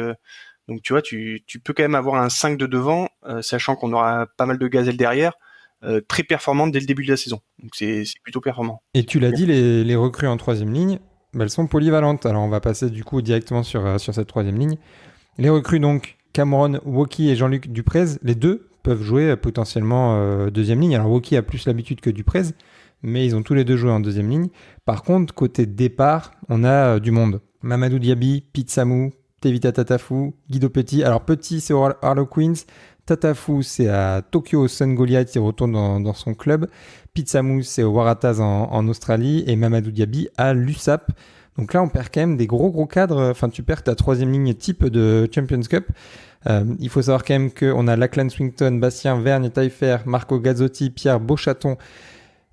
Donc tu vois, tu peux quand même avoir un 5 de devant, sachant qu'on aura pas mal de gazelles derrière, très performante dès le début de la saison. Donc c'est plutôt performant. Et tu l'as dit, les recrues en troisième ligne, elles sont polyvalentes. Alors on va passer du coup directement sur cette troisième ligne. Les recrues donc, Cameron Woki et Jean-Luc Duprez, les deux peuvent jouer potentiellement deuxième ligne. Alors Woki a plus l'habitude que Duprez, mais ils ont tous les deux joué en deuxième ligne. Par contre, côté départ, on a du monde. Mamadou Diaby, Pete Samu, Tevita Tatafou, Guido Petit. Alors Petit, c'est au Harlequins. Tatafou, c'est à Tokyo Sun Goliath, il retourne dans son club. Pete Samu, c'est au Waratahs en Australie. Et Mamadou Diaby à l'USAP. Donc là, on perd quand même des gros cadres. Enfin, tu perds ta troisième ligne type de Champions Cup. Il faut savoir quand même qu'on a Lachlan Swington, Bastien Vergne, Taillefer, Marco Gazzotti, Pierre Beauchaton,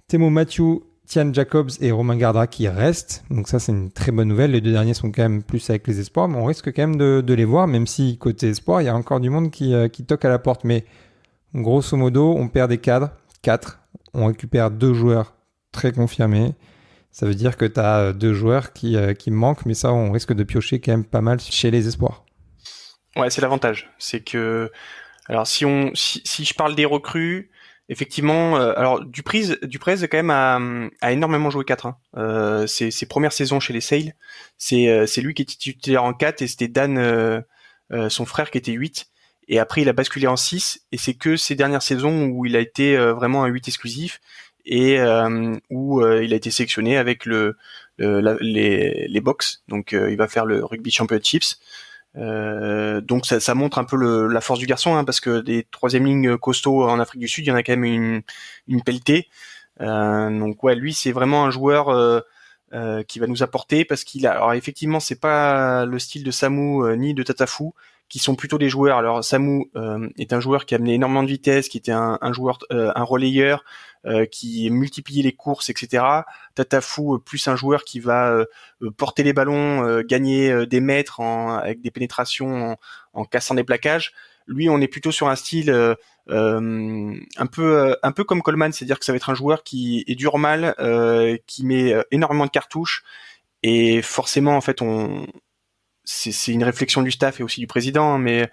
Temo Mathieu, Tian Jacobs et Romain Gardra qui restent. Donc ça, c'est une très bonne nouvelle. Les deux derniers sont quand même plus avec les espoirs, mais on risque quand même de les voir, même si côté espoir, il y a encore du monde qui toque à la porte. Mais grosso modo, on perd des cadres, 4. On récupère 2 joueurs très confirmés. Ça veut dire que tu as 2 joueurs qui manquent, mais ça, on risque de piocher quand même pas mal chez les espoirs. Ouais, c'est l'avantage. C'est que, alors si je parle des recrues, effectivement, alors Duprez quand même a énormément joué 4. Hein. Ses premières saisons chez les Sale, c'est lui qui était titulaire en 4 et c'était Dan, son frère, qui était 8. Et après, il a basculé en 6 et c'est que ces dernières saisons où il a été vraiment un 8 exclusif et où il a été sélectionné avec les box. Donc il va faire le Rugby Championships. Donc ça montre un peu la force du garçon, hein, parce que des troisième lignes costauds en Afrique du Sud, il y en a quand même une pelletée. Donc ouais, lui c'est vraiment un joueur qui va nous apporter, parce alors effectivement c'est pas le style de Samu ni de Tatafou, qui sont plutôt des joueurs. Alors Samu est un joueur qui a amené énormément de vitesse, qui était un joueur, un relayeur, qui multipliait les courses, etc. Tatafou, plus un joueur qui va porter les ballons, gagner des mètres avec des pénétrations en cassant des plaquages. Lui, on est plutôt sur un style un peu comme Coleman, c'est-à-dire que ça va être un joueur qui est dur mal, qui met énormément de cartouches, et forcément en fait c'est une réflexion du staff et aussi du président, mais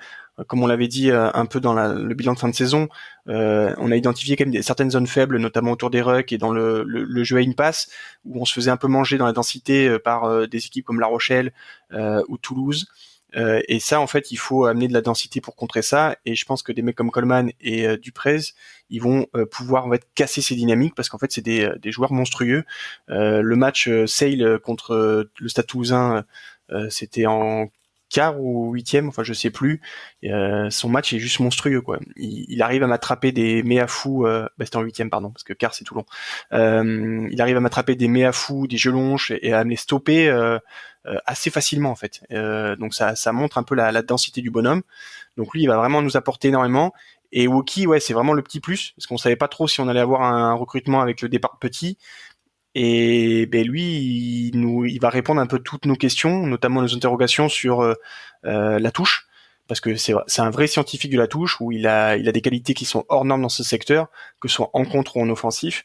comme on l'avait dit un peu dans le bilan de fin de saison, on a identifié quand même certaines zones faibles, notamment autour des rucks et dans le jeu à une passe, où on se faisait un peu manger dans la densité par des équipes comme La Rochelle ou Toulouse. Et ça, en fait, il faut amener de la densité pour contrer ça. Et je pense que des mecs comme Coleman et Duprez, ils vont pouvoir en fait casser ces dynamiques parce qu'en fait, c'est des joueurs monstrueux. Le match Sale contre le Stade Toulousain, c'était en quart ou huitième, enfin je sais plus. Son match est juste monstrueux quoi. Il arrive à m'attraper des méafous. C'était en huitième pardon parce que quart c'est Toulon. Il arrive à m'attraper des méafous, des gelonches et à me les stopper assez facilement en fait. Donc ça montre un peu la densité du bonhomme. Donc lui il va vraiment nous apporter énormément. Et Woki ouais c'est vraiment le petit plus parce qu'on savait pas trop si on allait avoir un recrutement avec le départ petit. Et ben lui, il va répondre un peu toutes nos questions, notamment nos interrogations sur la touche, parce que c'est un vrai scientifique de la touche où il a des qualités qui sont hors normes dans ce secteur, que ce soit en contre ou en offensif.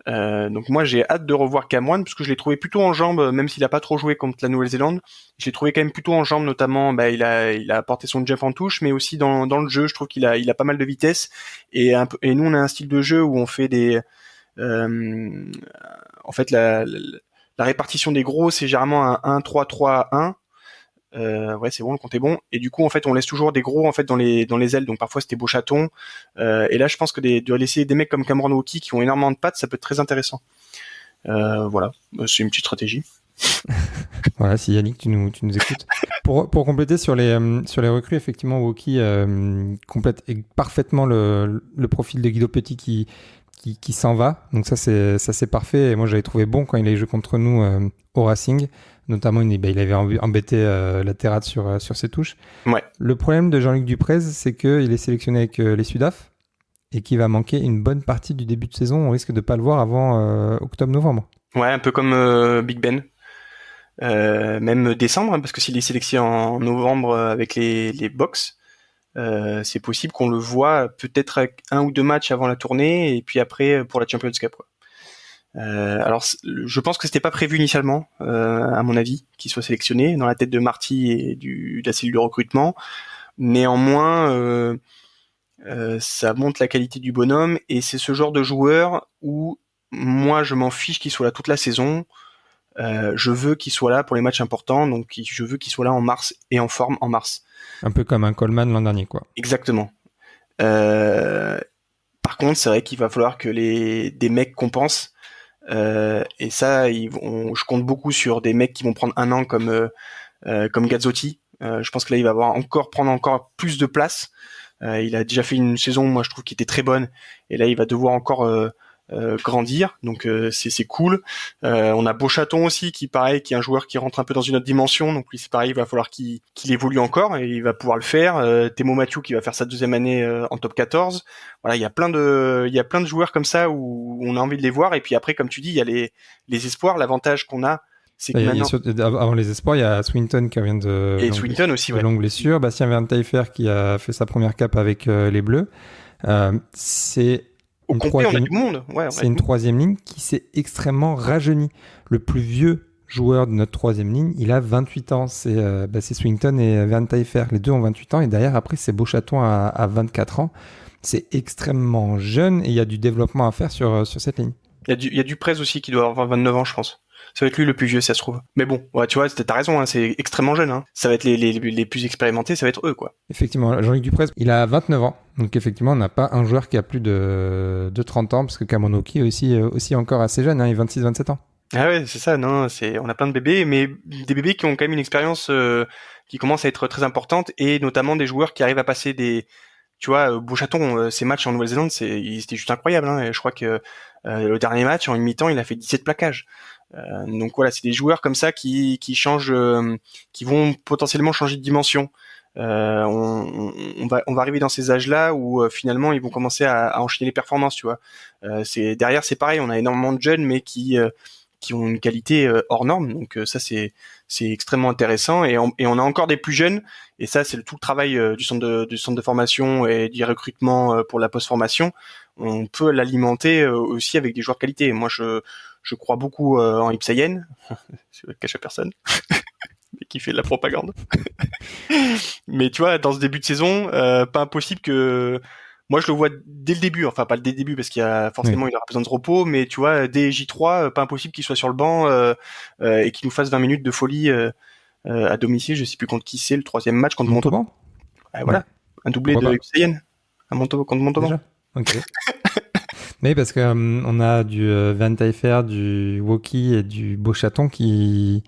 Donc moi j'ai hâte de revoir Cameron parce que je l'ai trouvé plutôt en jambes, même s'il a pas trop joué contre la Nouvelle-Zélande. Je l'ai trouvé quand même plutôt en jambes, notamment il a apporté son jump en touche, mais aussi dans le jeu, je trouve qu'il a pas mal de vitesse et nous on a un style de jeu où on fait des en fait, la répartition des gros, c'est généralement un 1-3-3-1. Ouais, c'est bon, le compte est bon. Et du coup, en fait, on laisse toujours des gros en fait dans les ailes. Donc parfois, c'était beau chaton. Et là, je pense que de laisser des mecs comme Cameron Woki qui ont énormément de pattes, ça peut être très intéressant. Voilà, c'est une petite stratégie. Voilà, si Yannick, tu nous écoutes. Pour compléter sur les recrues, effectivement, Woki complète parfaitement le profil de Guido Petit qui s'en va. Donc ça c'est parfait. Et moi j'avais trouvé bon quand il a joué contre nous au Racing. Notamment il avait embêté la Terrade sur ses touches. Ouais. Le problème de Jean-Luc Duprez, c'est qu'il est sélectionné avec les Sudaf et qu'il va manquer une bonne partie du début de saison. On risque de pas le voir avant octobre-novembre. Ouais, un peu comme Big Ben. Même décembre, hein, parce que s'il est sélectionné en novembre avec les Box, c'est possible qu'on le voit peut-être un ou deux matchs avant la tournée et puis après pour la Champions Cup quoi. Alors je pense que c'était pas prévu initialement à mon avis qu'il soit sélectionné dans la tête de Marty et de la cellule de recrutement. Néanmoins ça montre la qualité du bonhomme et c'est ce genre de joueur où moi je m'en fiche qu'il soit là toute la saison. Je veux qu'il soit là pour les matchs importants, donc je veux qu'il soit là en mars et en forme en mars. Un peu comme un Coleman l'an dernier, quoi. Exactement. Par contre, c'est vrai qu'il va falloir que des mecs compensent. Et ça, je compte beaucoup sur des mecs qui vont prendre un an comme Gazzotti. Je pense que là, il va prendre encore plus de place. Il a déjà fait une saison, moi, je trouve, qui était très bonne. Et là, il va devoir encore grandir, donc c'est cool. On a Beauchaton aussi qui pareil, qui est un joueur qui rentre un peu dans une autre dimension, donc lui c'est pareil, il va falloir qu'il évolue encore et il va pouvoir le faire. Thémo Mathieu qui va faire sa deuxième année en top 14. Voilà, il y a plein de joueurs comme ça où on a envie de les voir et puis après comme tu dis, il y a les espoirs. L'avantage qu'on a, c'est que maintenant avant les espoirs, il y a Swinton qui vient de Swinton aussi, de longue blessure, Bastien Verntaiffer qui a fait sa première cape avec les Bleus. C'est au complet, on a du monde. Ouais, c'est une troisième ligne qui s'est extrêmement rajeunie. Le plus vieux joueur de notre troisième ligne, il a 28 ans. C'est Swinton et Verntaiffer. Les deux ont 28 ans. Et derrière, après, c'est Beauchaton à 24 ans. C'est extrêmement jeune et il y a du développement à faire sur cette ligne. Il y a Duprez aussi qui doit avoir 29 ans, je pense. Ça va être lui le plus vieux, si ça se trouve. Mais bon, ouais, tu vois, t'as raison, hein, c'est extrêmement jeune. Hein. Ça va être les plus expérimentés, ça va être eux, quoi. Effectivement, Jean-Luc Duprez, il a 29 ans. Donc effectivement, on n'a pas un joueur qui a plus de 30 ans, parce que Kamonoki est aussi encore assez jeune, hein, il a 26-27 ans. Ah ouais, c'est ça, non, on a plein de bébés, mais des bébés qui ont quand même une expérience qui commence à être très importante, et notamment des joueurs qui arrivent à passer tu vois, Beauchaton, ses matchs en Nouvelle-Zélande, c'était juste incroyable, hein, et je crois que le dernier match, en une mi-temps, il a fait 17 plaquages. Donc voilà, c'est des joueurs comme ça qui changent, qui vont potentiellement changer de dimension. On va arriver dans ces âges-là où finalement ils vont commencer à enchaîner les performances, tu vois. Derrière c'est pareil, on a énormément de jeunes mais qui ont une qualité hors norme, donc ça c'est extrêmement intéressant et on a encore des plus jeunes et ça c'est tout le travail du centre de formation et du recrutement pour la post-formation. On peut l'alimenter aussi avec des joueurs de qualité. Moi je crois beaucoup en Ipsayen, je cache à personne. Qui fait de la propagande. Mais tu vois, dans ce début de saison, pas impossible que... Moi, je le vois dès le début, enfin pas dès le début parce qu'il y a forcément il aura besoin de repos, mais tu vois, dès J3, pas impossible qu'il soit sur le banc et qu'il nous fasse 20 minutes de folie à domicile. Je sais plus contre qui c'est le troisième match contre Montauban. Montauban. Voilà, Ouais. un doublé Pourquoi de pas. Hussein à Montauban contre Montauban. Déjà. Ok. Mais parce que on a du Van Taifer, du Woki et du Beauchaton qui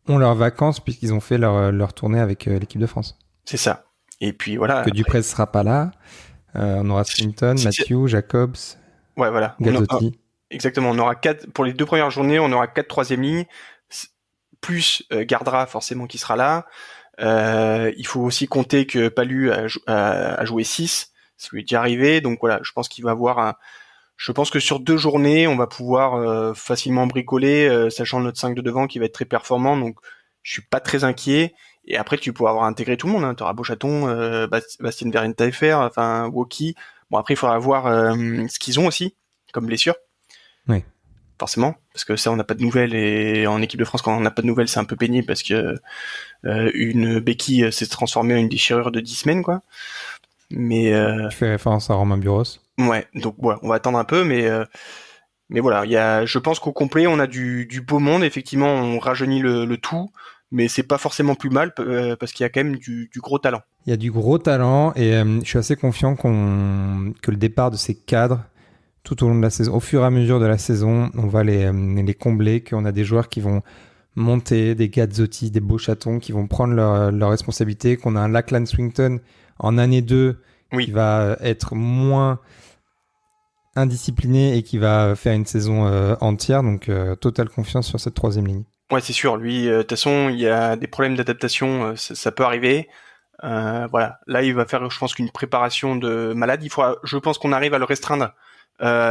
ont leurs vacances puisqu'ils ont fait leur tournée avec l'équipe de France. C'est ça. Et puis voilà. Que Duprez sera pas là. On aura Swinton, Matthew, Jacobs, Ouais, voilà. Gazzotti. Exactement. On aura 4 pour les 2 premières journées. On aura 4 troisième lignes, plus Gardera forcément qui sera là. Il faut aussi compter que Palu a joué 6, ça lui est déjà arrivé. Donc voilà, je pense qu'il va avoir je pense que sur 2 journées, on va pouvoir facilement bricoler, sachant notre 5 de devant qui va être très performant. Donc je suis pas très inquiet. Et après, tu pourras avoir intégré tout le monde. Hein. Tu auras Beauchaton, Bastien Vereen-Taillefer, enfin Woki. Bon, après, il faudra voir ce qu'ils ont aussi comme blessure. Oui. Forcément, parce que ça, on n'a pas de nouvelles. Et en équipe de France, quand on n'a pas de nouvelles, c'est un peu pénible parce que une béquille s'est transformée en une déchirure de 10 semaines, quoi. Mais Tu fais référence à Romain Buros. ouais, donc voilà, on va attendre un peu, mais voilà, je pense qu'au complet, on a du beau monde. Effectivement, on rajeunit le tout, mais c'est pas forcément plus mal parce qu'il y a quand même du gros talent. Il y a du gros talent et je suis assez confiant que le départ de ces cadres tout au long de la saison, au fur et à mesure de la saison, on va les combler, qu'on a des joueurs qui vont monter, des Gazzotti, des Beauchaton qui vont prendre leur responsabilité, qu'on a un Lachlan Swinton en année 2 qui va être moins indiscipliné et qui va faire une saison entière. Donc, totale confiance sur cette troisième ligne. Ouais, c'est sûr. Lui, de toute façon, il y a des problèmes d'adaptation, ça peut arriver. Voilà. Là, il va faire, je pense, qu'une préparation de malade. Je pense qu'on arrive à le restreindre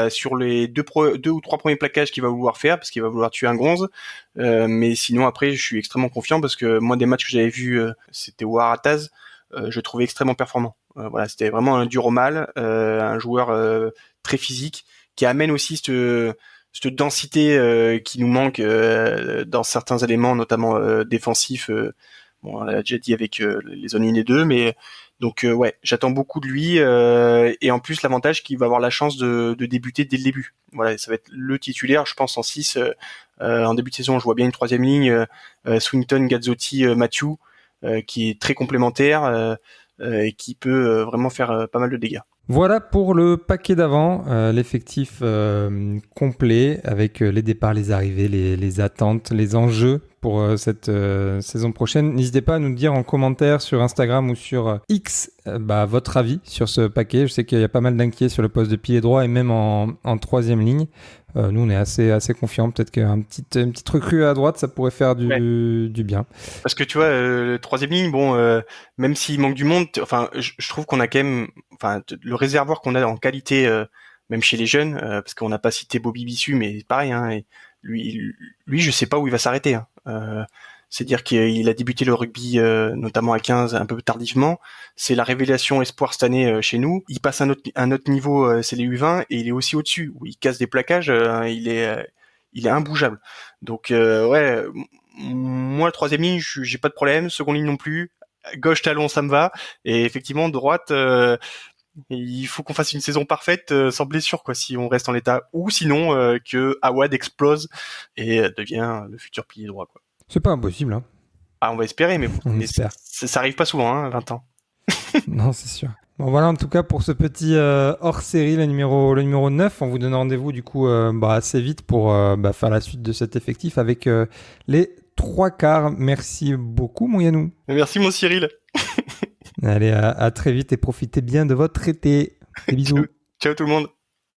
sur les deux ou trois premiers plaquages qu'il va vouloir faire, parce qu'il va vouloir tuer un gonze. Mais sinon, après, je suis extrêmement confiant parce que moi, des matchs que j'avais vus, c'était au Harataz, je trouvais extrêmement performant. Voilà, c'était vraiment un dur au mal, un joueur très physique qui amène aussi cette densité qui nous manque dans certains éléments, notamment défensifs. Bon, on l'a déjà dit avec les zones 1 et 2, mais donc ouais, j'attends beaucoup de lui et en plus l'avantage qu'il va avoir la chance de débuter dès le début. Voilà, ça va être le titulaire, je pense en 6 en début de saison. Je vois bien une troisième ligne, Swinton, Gazzotti, Matthew, qui est très complémentaire et qui peut vraiment faire pas mal de dégâts. Voilà pour le paquet d'avant, l'effectif complet avec les départs, les arrivées, les attentes, les enjeux pour cette saison prochaine. N'hésitez pas à nous dire en commentaire sur Instagram ou sur X votre avis sur ce paquet. Je sais qu'il y a pas mal d'inquiets sur le poste de pilier droit et même en troisième ligne. Nous, on est assez confiants. Peut-être qu'une petite recrue à droite, ça pourrait faire du bien. Parce que tu vois, le troisième ligne, bon, même s'il manque du monde, enfin, je trouve qu'on a quand même, enfin, le réservoir qu'on a en qualité, même chez les jeunes, parce qu'on n'a pas cité Bobby Bissu, mais pareil, hein, et lui, je sais pas où il va s'arrêter. Hein. C'est-à-dire qu'il a débuté le rugby, notamment à 15, un peu tardivement. C'est la révélation espoir cette année chez nous. Il passe un autre niveau, c'est les U20, et il est aussi au-dessus, où il casse des plaquages, il est imbougeable. Donc ouais, moi le troisième ligne, j'ai pas de problème. Seconde ligne non plus. Gauche talon, ça me va. Et effectivement, droite, il faut qu'on fasse une saison parfaite sans blessure, quoi, si on reste en l'état. Ou sinon que Awad explose et devient le futur pilier droit, quoi. C'est pas impossible, hein. Ah, on va espérer, mais bon, On espère. Ça arrive pas souvent, hein, 20 ans. Non, c'est sûr. Bon, voilà en tout cas pour ce petit hors-série, le numéro 9. On vous donne rendez-vous du coup assez vite pour faire la suite de cet effectif avec les 3 quarts. Merci beaucoup, mon Yannou. Merci, mon Cyril. Allez, à très vite et profitez bien de votre été. Des bisous. Ciao tout le monde.